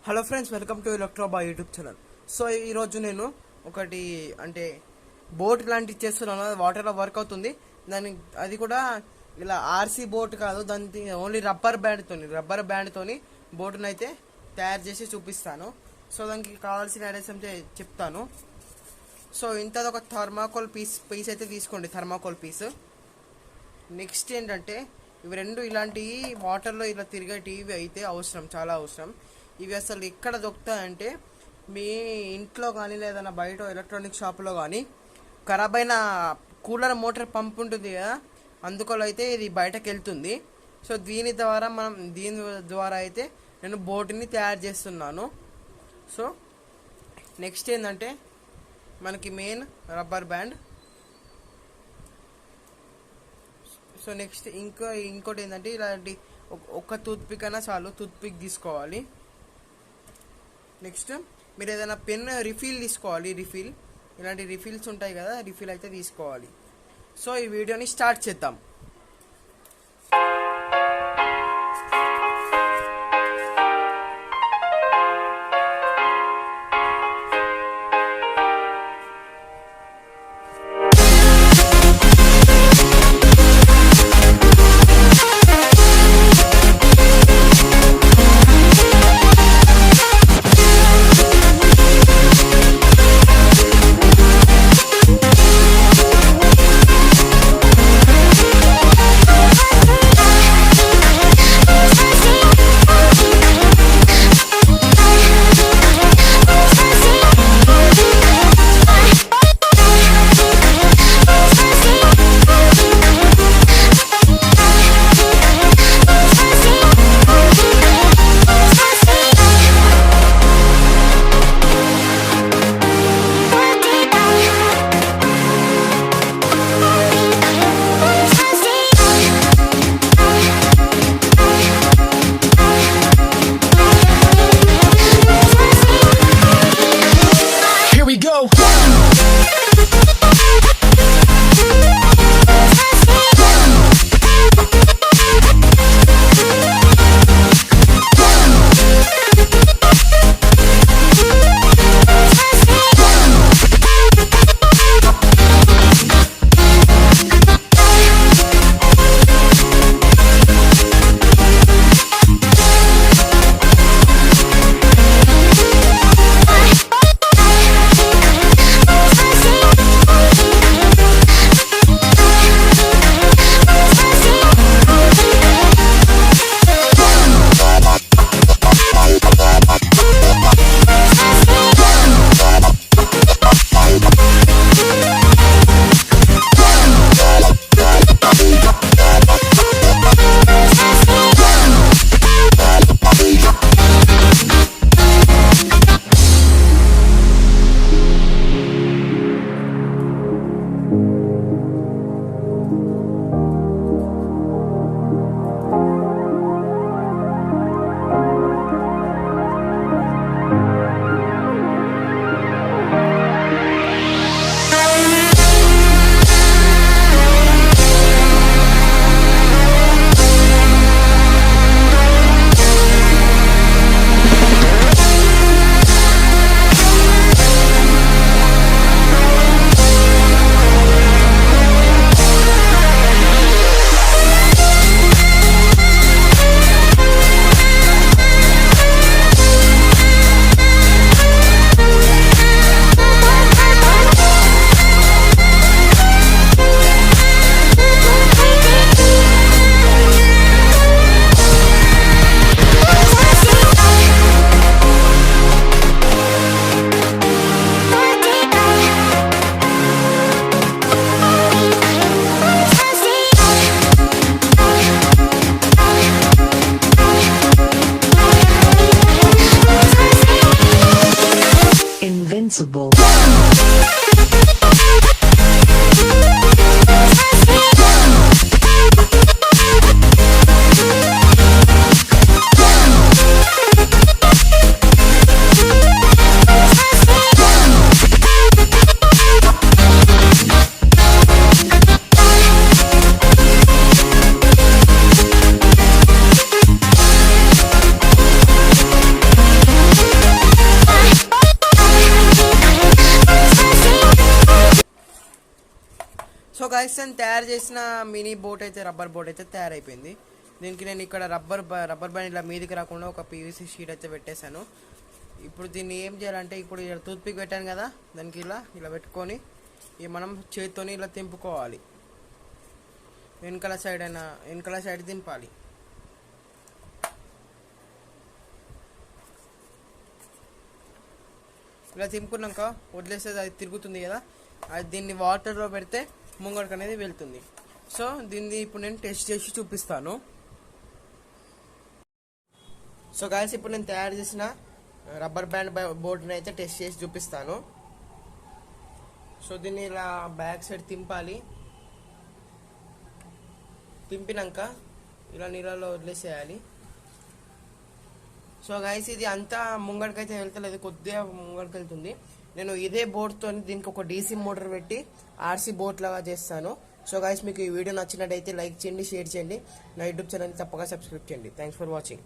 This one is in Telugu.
హలో ఫ్రెండ్స్, వెల్కమ్ టు ఎలక్ట్రోబా యూట్యూబ్ ఛానల్. సో ఈరోజు నేను ఒకటి అంటే బోట్ లాంటివి చేస్తున్నాను. వాటర్లో వర్క్ అవుతుంది. అది కూడా ఇలా ఆర్సీ బోట్ కాదు, దాని ఓన్లీ రబ్బర్ బ్యాండ్తోని బోటును అయితే తయారు చేసి చూపిస్తాను. సో దానికి కావాల్సిన ఐడియాస్ అంటే చెప్తాను. సో ఇంతది ఒక థర్మాకోల్ పీస్ అయితే తీసుకోండి, థర్మాకోల్ పీస్. నెక్స్ట్ ఏంటంటే ఇవి రెండు ఇలాంటివి వాటర్లో ఇలా తిరిగేటివి అయితే అవసరం, చాలా అవసరం. ఇవి అసలు ఎక్కడ దొరుకుతాయంటే మీ ఇంట్లో కానీ లేదన్నా బయట ఎలక్ట్రానిక్ షాప్లో కానీ ఖరాబ్ అయిన కూలర్ మోటార్ పంప్ ఉంటుంది కదా, అందుకోలో అయితే ఇది బయటకు వెళ్తుంది. సో దీని ద్వారా అయితే నేను బోటుని తయారు చేస్తున్నాను. సో నెక్స్ట్ ఏంటంటే మనకి main rubber band. So next ఇంకోటి ఏంటంటే ఇలాంటి ఒక టూత్ పిక్ అయినా చాలు, టూత్ పిక్ తీసుకోవాలి. నెక్స్ట్ మీరు ఏదైనా పెన్ రిఫిల్ తీసుకోవాలి, ఇలాంటి రిఫిల్స్ ఉంటాయి కదా, రిఫిల్ అయితే తీసుకోవాలి. సో ఈ వీడియోని స్టార్ట్ చేద్దాం. Invincible. గైస్ నేను తయారు చేసిన మినీ బోట్ అయితే రబ్బర్ బోట్ అయితే తయారైపోయింది. దీనికి నేను ఇక్కడ రబ్బర్ బ్యాండ్ ఇలా మీదికి రాకుండా ఒక పీవీసీ షీట్ అయితే పెట్టేశాను. ఇప్పుడు దీన్ని ఏం చేయాలంటే ఇప్పుడు ఇలా టూత్ పిక్ పెట్టాను కదా, దానికి ఇలా పెట్టుకొని మనం చేతితోని ఇలా తింపుకోవాలి. వెనకాల సైడ్ దింపాలి. ఇలా తింపుకున్నాక వదిలేస్తే అది తిరుగుతుంది కదా, అది దీన్ని వాటర్లో పెడితే ముంగడికి అనేది వెళ్తుంది. సో దీన్ని ఇప్పుడు నేను టెస్ట్ చేసి చూపిస్తాను. సో గాయస్ ఇప్పుడు నేను తయారు చేసిన రబ్బర్ బ్యాండ్ బోర్డుని అయితే టెస్ట్ చేసి చూపిస్తాను. సో దీన్ని ఇలా బ్యాక్ సైడ్ తింపాలి. తింపినాక ఇలా నీళ్ళలో వదిలేసేయాలి. సో గైస్ ఇది అంతా ముంగడికైతే వెళ్తలేదు, కొద్దిగా ముంగడికి వెళ్తుంది. నేను ఇదే బోర్డ్తో దీనికి ఒక డీసీ మోటార్ పెట్టి ఆర్సీ బోట్ లాగా చేస్తాను. సో గైస్ మీకు ఈ వీడియో నచ్చినట్టయితే లైక్ చేయండి, షేర్ చేయండి, నా యూట్యూబ్ ఛానల్ తప్పగా సబ్స్క్రైబ్ చేయండి. Thanks for watching.